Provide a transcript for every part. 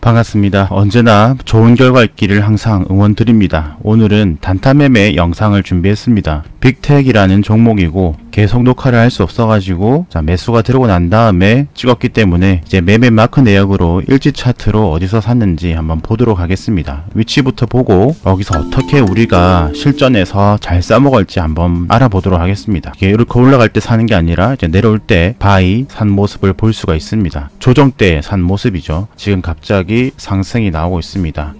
반갑습니다. 언제나 좋은 결과 있기를 항상 응원드립니다. 오늘은 단타매매 영상을 준비했습니다. 빅텍이라는 종목이고 계속 녹화를 할 수 없어가지고 매수가 들어오고 난 다음에 찍었기 때문에 이제 매매 마크 내역으로 일지 차트로 어디서 샀는지 한번 보도록 하겠습니다. 위치부터 보고 여기서 어떻게 우리가 실전에서 잘 싸먹을지 한번 알아보도록 하겠습니다. 이게 이렇게 올라갈 때 사는 게 아니라 이제 내려올 때 바이 산 모습을 볼 수가 있습니다. 조정 때 산 모습이죠. 지금 갑자기 상승이 나오고 있습니다.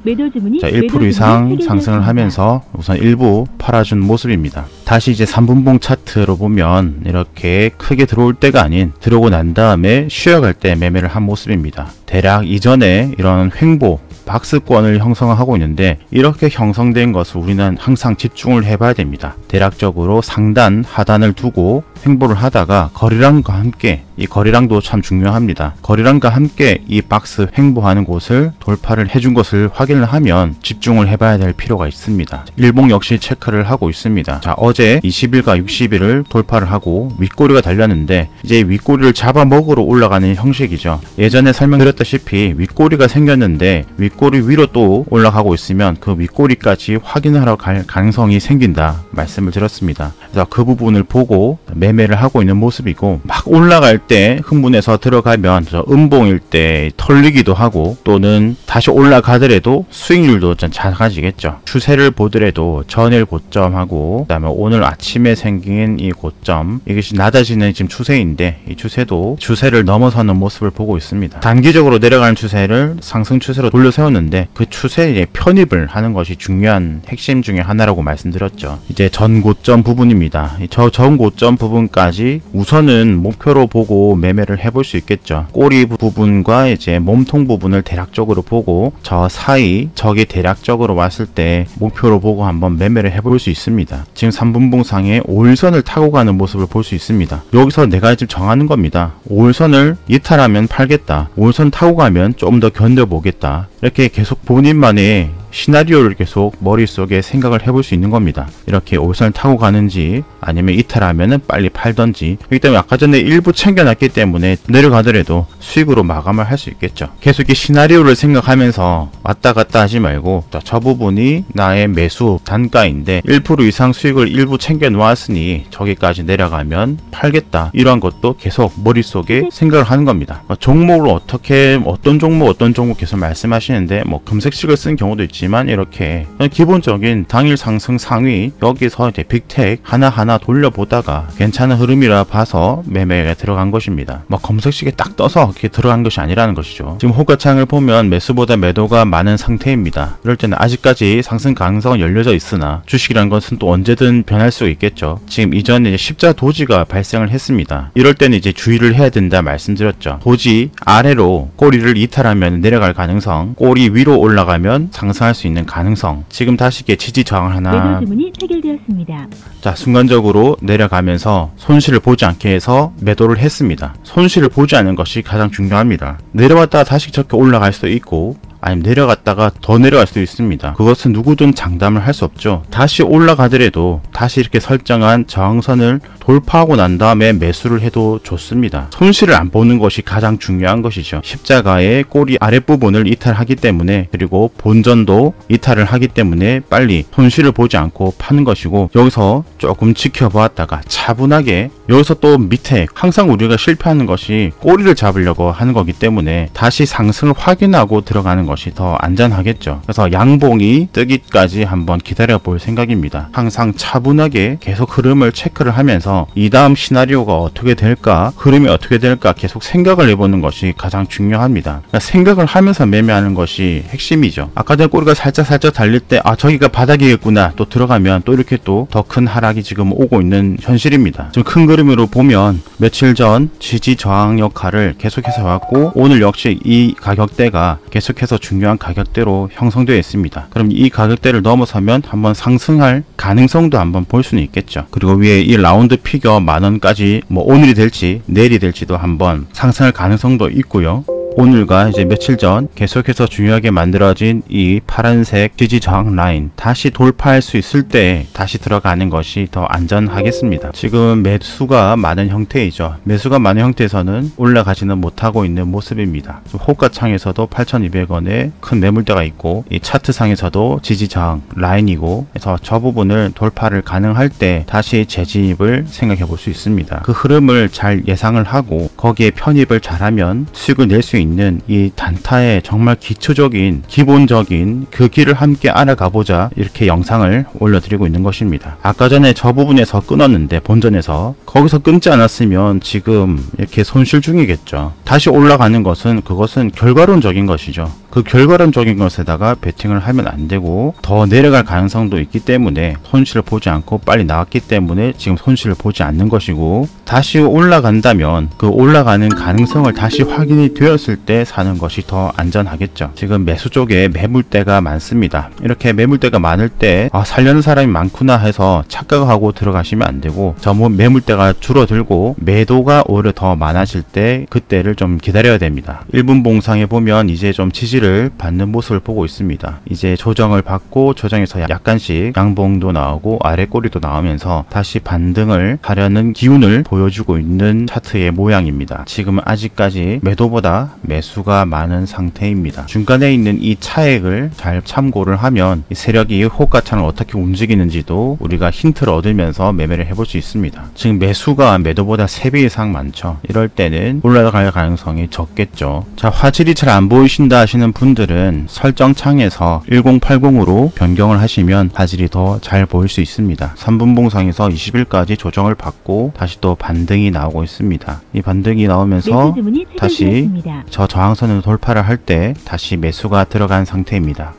자, 1% 이상 상승을 하면서 우선 일부 팔아준 모습입니다. 다시 이제 3분봉 차트로 보면 이렇게 크게 들어올 때가 아닌 들어오고 난 다음에 쉬어갈 때 매매를 한 모습입니다. 대략 이전에 이런 횡보 박스권을 형성하고 있는데 이렇게 형성된 것을 우리는 항상 집중을 해봐야 됩니다. 대략적으로 상단 하단을 두고 횡보를 하다가 거래량과 함께, 이 거래량도 참 중요합니다. 거래량과 함께 이 박스 횡보하는 곳을 돌파를 해준 것을 확인을 하면 집중을 해봐야 될 필요가 있습니다. 일봉 역시 체크를 하고 있습니다. 자, 어제 20일과 60일을 돌파를 하고 윗꼬리가 달렸는데 이제 윗꼬리를 잡아먹으러 올라가는 형식이죠. 예전에 설명드렸다시피 윗꼬리가 생겼는데 윗꼬리 위로 또 올라가고 있으면 그 윗꼬리까지 확인하러 갈 가능성이 생긴다 말씀을 드렸습니다. 그래서 그 부분을 보고 매매를 하고 있는 모습이고, 막 올라갈 때 흥분해서 들어가면 저 음봉일 때 털리기도 하고 또는 다시 올라가더라도 수익률도 좀 작아지겠죠. 추세를 보더라도 전일 고점하고 그다음에 오늘 아침에 생긴 이 고점, 이것이 낮아지는 지금 추세인데 이 추세도 추세를 넘어서는 모습을 보고 있습니다. 단기적으로 내려가는 추세를 상승 추세로 돌려 세웠는데 그 추세에 편입을 하는 것이 중요한 핵심 중에 하나라고 말씀드렸죠. 이제 전 고점 부분입니다. 저 전 고점 부분까지 우선은 목표로 보고 매매를 해볼 수 있겠죠. 꼬리 부분과 이제 몸통 부분을 대략적으로 보고 저 사이 적이 대략적으로 왔을 때 목표로 보고 한번 매매를 해볼 수 있습니다. 지금 3분봉상에 5일선을 타고 가는 모습을 볼 수 있습니다. 여기서 내가 지금 정하는 겁니다. 5일선을 이탈하면 팔겠다, 5일선 타고 가면 좀 더 견뎌보겠다, 이렇게 계속 본인만의 시나리오를 계속 머릿속에 생각을 해볼 수 있는 겁니다. 이렇게 5일선을 타고 가는지 아니면 이탈하면은 빨리 팔던지. 그렇기 때문에 아까 전에 일부 챙겨놨기 때문에 내려가더라도 수익으로 마감을 할 수 있겠죠. 계속 이렇게 시나리오를 생각하면서 왔다 갔다 하지 말고, 저 부분이 나의 매수 단가인데 1% 이상 수익을 일부 챙겨 놓았으니 저기까지 내려가면 팔겠다, 이러한 것도 계속 머릿속에 생각을 하는 겁니다. 종목을 어떻게 어떤 종목 계속 말씀하시는데 뭐 금색식을 쓴 경우도 있지만 이렇게 기본적인 당일 상승 상위, 여기서 이제 빅텍 하나하나 돌려보다가 괜찮은 흐름이라 봐서 매매에 들어간 것입니다. 뭐 검색식에 딱 떠서 이렇게 들어간 것이 아니라는 것이죠. 지금 호가창을 보면 매수보다 매도가 많은 상태입니다. 이럴 때는 아직까지 상승 가능성은 열려져 있으나 주식이라는 것은 또 언제든 변할 수 있겠죠. 지금 이전에 십자 도지가 발생을 했습니다. 이럴 때는 이제 주의를 해야 된다 말씀드렸죠. 도지 아래로 꼬리를 이탈하면 내려갈 가능성, 꼬리 위로 올라가면 상승할 수 있는 가능성. 지금 다시 이렇게 지지 저항을 하나, 주문이 체결되었습니다. 자, 순간적으로 내려가면서 손실을 보지 않게 해서 매도를 했습니다. 손실을 보지 않는 것이 가장 중요합니다. 내려왔다가 다시 저렇게 올라갈 수도 있고 아니면 내려갔다가 더 내려갈 수도 있습니다. 그것은 누구든 장담을 할 수 없죠. 다시 올라가더라도 다시 이렇게 설정한 저항선을 돌파하고 난 다음에 매수를 해도 좋습니다. 손실을 안 보는 것이 가장 중요한 것이죠. 십자가의 꼬리 아랫부분을 이탈하기 때문에, 그리고 본전도 이탈을 하기 때문에 빨리 손실을 보지 않고 파는 것이고, 여기서 조금 지켜보았다가 차분하게, 여기서 또 밑에 항상 우리가 실패하는 것이 꼬리를 잡으려고 하는 거기 때문에 다시 상승을 확인하고 들어가는 것이 더 안전하겠죠. 그래서 양봉이 뜨기까지 한번 기다려 볼 생각입니다. 항상 차분하게 계속 흐름을 체크를 하면서 이 다음 시나리오가 어떻게 될까, 흐름이 어떻게 될까 계속 생각을 해보는 것이 가장 중요합니다. 그러니까 생각을 하면서 매매하는 것이 핵심이죠. 아까 전에 꼬리가 살짝 달릴 때 저기가 바닥이겠구나, 또 들어가면 또 이렇게 또 더 큰 하락이 지금 오고 있는 현실입니다. 지금 큰 그림으로 보면 며칠 전 지지 저항 역할을 계속해서 왔고, 오늘 역시 이 가격대가 계속해서 중요한 가격대로 형성되어 있습니다. 그럼 이 가격대를 넘어서면 한번 상승할 가능성도 한번 볼 수는 있겠죠. 그리고 위에 이 라운드 피겨 10,000원까지 뭐 오늘이 될지 내일이 될지도 한번 상승할 가능성도 있고요. 오늘과 이제 며칠 전 계속해서 중요하게 만들어진 이 파란색 지지 저항 라인 다시 돌파할 수 있을 때 다시 들어가는 것이 더 안전하겠습니다. 지금 매수가 많은 형태이죠. 매수가 많은 형태에서는 올라가지는 못하고 있는 모습입니다. 호가창에서도 8,200원에 큰 매물대가 있고 이 차트상에서도 지지 저항 라인이고, 그래서 저 부분을 돌파를 가능할 때 다시 재진입을 생각해 볼 수 있습니다. 그 흐름을 잘 예상을 하고 거기에 편입을 잘하면 수익을 낼 수 있는 이 단타의 정말 기초적인 기본적인 그 길을 함께 알아가 보자, 이렇게 영상을 올려드리고 있는 것입니다. 아까 전에 저 부분에서 끊었는데 본전에서 거기서 끊지 않았으면 지금 이렇게 손실 중이겠죠. 다시 올라가는 것은 그것은 결과론적인 것이죠. 그 결과론적인 것에다가 베팅을 하면 안 되고 더 내려갈 가능성도 있기 때문에 손실을 보지 않고 빨리 나왔기 때문에 지금 손실을 보지 않는 것이고, 다시 올라간다면 그 올라가는 가능성을 다시 확인이 되었을 때 사는 것이 더 안전하겠죠. 지금 매수 쪽에 매물대가 많습니다. 이렇게 매물대가 많을 때 살려는 사람이 많구나 해서 착각하고 들어가시면 안 되고, 저 매물대가 줄어들고 매도가 오히려 더 많아질 때 그때를 좀 기다려야 됩니다. 1분 봉상에 보면 이제 좀 지지를 받는 모습을 보고 있습니다. 이제 조정을 받고 조정에서 약간씩 양봉도 나오고 아래 꼬리도 나오면서 다시 반등을 하려는 기운을 보여주고 있는 차트의 모양입니다. 지금은 아직까지 매도보다 매수가 많은 상태입니다. 중간에 있는 이 차액을 잘 참고를 하면 이 세력이 호가창을 어떻게 움직이는지도 우리가 힌트를 얻으면서 매매를 해볼 수 있습니다. 지금 매수가 매도보다 3배 이상 많죠. 이럴 때는 올라갈 가능성이 적겠죠. 자, 화질이 잘 안 보이신다 하시는 분들은 설정창에서 1080으로 변경을 하시면 화질이 더 잘 보일 수 있습니다. 3분 봉상에서 20일까지 조정을 받고 다시 또 반등이 나오고 있습니다. 이 반등이 나오면서 다시 저 저항선을 돌파를 할 때 다시 매수가 들어간 상태입니다.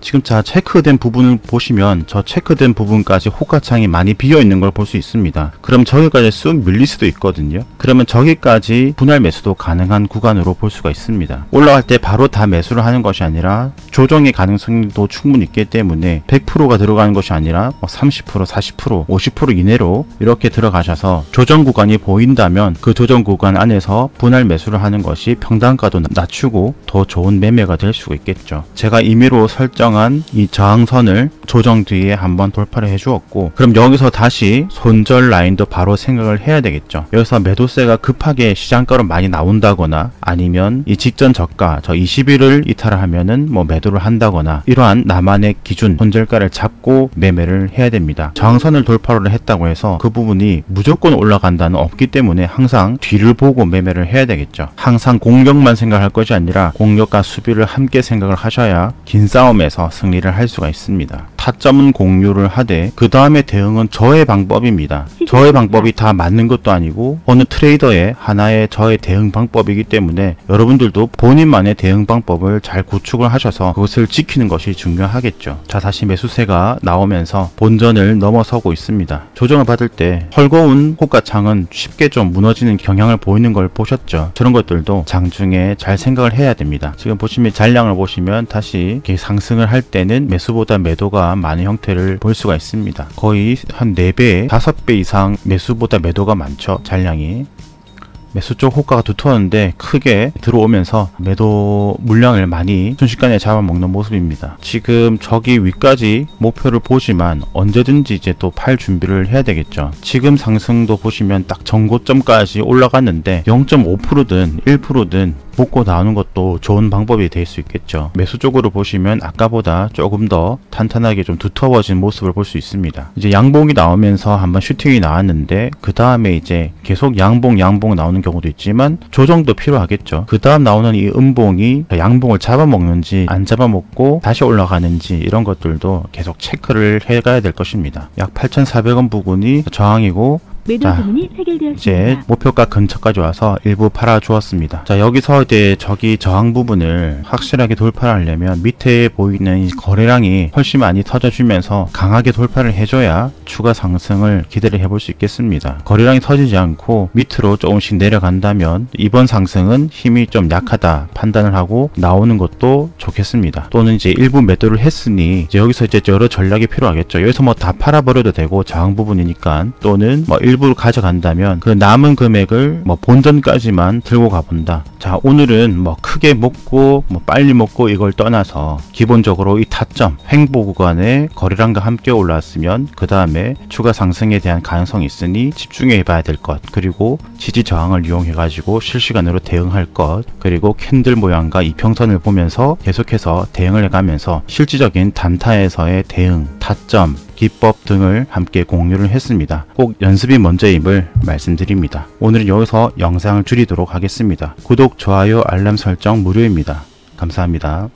지금 자 체크된 부분을 보시면 저 체크된 부분까지 호가창이 많이 비어 있는 걸 볼 수 있습니다. 그럼 저기까지 쑥 밀릴 수도 있거든요. 그러면 저기까지 분할 매수도 가능한 구간으로 볼 수가 있습니다. 올라갈 때 바로 다 매수를 하는 것이 아니라 조정의 가능성도 충분히 있기 때문에 100%가 들어가는 것이 아니라 30%, 40%, 50% 이내로 이렇게 들어가셔서 조정 구간이 보인다면 그 조정 구간 안에서 분할 매수를 하는 것이 평단가도 낮추고 더 좋은 매매가 될 수가 있겠죠. 제가 임의로 설정한 이 저항선을 조정 뒤에 한번 돌파를 해주었고, 그럼 여기서 다시 손절 라인도 바로 생각을 해야 되겠죠. 여기서 매도세가 급하게 시장가로 많이 나온다거나 아니면 이 직전 저가 저 20일을 이탈을 하면은 뭐 매도를 한다거나 이러한 나만의 기준 손절가를 잡고 매매를 해야 됩니다. 저항선을 돌파를 했다고 해서 그 부분이 무조건 올라간다는 없기 때문에 항상 뒤를 보고 매매를 해야 되겠죠. 항상 공격만 생각할 것이 아니라 공격과 수비를 함께 생각을 하셔야 긴 싸움에서 승리를 할 수가 있습니다. 타점은 공유를 하되 그 다음에 대응은 저의 방법입니다. 저의 방법이 다 맞는 것도 아니고 어느 트레이더의 하나의 저의 대응 방법이기 때문에 여러분들도 본인만의 대응 방법을 잘 구축을 하셔서 그것을 지키는 것이 중요하겠죠. 자, 다시 매수세가 나오면서 본전을 넘어서고 있습니다. 조정을 받을 때 헐거운 호가창은 쉽게 좀 무너지는 경향을 보이는 걸 보셨죠. 저런 것들도 장중에 잘 생각을 해야 됩니다. 지금 보시면 잔량을 보시면 다시 이렇게 상승을 할 때는 매수보다 매도가 많은 형태를 볼 수가 있습니다. 거의 한 4배, 5배 이상 매수보다 매도가 많죠. 잔량이. 매수 쪽 호가가 두터웠는데 크게 들어오면서 매도 물량을 많이 순식간에 잡아먹는 모습입니다. 지금 저기 위까지 목표를 보지만 언제든지 이제 또 팔 준비를 해야 되겠죠. 지금 상승도 보시면 딱 전고점까지 올라갔는데 0.5%든 1%든 먹고 나오는 것도 좋은 방법이 될 수 있겠죠. 매수 쪽으로 보시면 아까보다 조금 더 탄탄하게 좀 두터워진 모습을 볼 수 있습니다. 이제 양봉이 나오면서 한번 슈팅이 나왔는데 그 다음에 이제 계속 양봉 나오는 경우도 있지만 조정도 필요하겠죠. 그 다음 나오는 이 음봉이 양봉을 잡아먹는지 안 잡아먹고 다시 올라가는지 이런 것들도 계속 체크를 해가야 될 것입니다. 약 8,400원 부근이 저항이고, 자, 이제 목표가 근처까지 와서 일부 팔아 주었습니다. 자, 여기서 이제 저기 저항 부분을 확실하게 돌파를 하려면 밑에 보이는 이 거래량이 훨씬 많이 터져주면서 강하게 돌파를 해줘야 추가 상승을 기대를 해볼 수 있겠습니다. 거래량이 터지지 않고 밑으로 조금씩 내려간다면 이번 상승은 힘이 좀 약하다 판단을 하고 나오는 것도 좋겠습니다. 또는 이제 일부 매도를 했으니 이제 여기서 이제 여러 전략이 필요하겠죠. 여기서 뭐 다 팔아버려도 되고 저항 부분이니까, 또는 뭐 일부를 가져간다면 그 남은 금액을 뭐 본전까지만 들고 가본다. 자, 오늘은 뭐 크게 먹고 뭐 빨리 먹고 이걸 떠나서 기본적으로 이 타점 횡보 구간에 거래량과 함께 올라왔으면 그 다음에 추가 상승에 대한 가능성이 있으니 집중해 봐야 될 것, 그리고 지지 저항을 이용해 가지고 실시간으로 대응할 것, 그리고 캔들 모양과 이평선을 보면서 계속해서 대응을 해가면서 실질적인 단타에서의 대응, 타점, 기법 등을 함께 공유를 했습니다. 꼭 연습이 먼저임을 말씀드립니다. 오늘은 여기서 영상을 줄이도록 하겠습니다. 구독, 좋아요, 알람 설정 무료입니다. 감사합니다.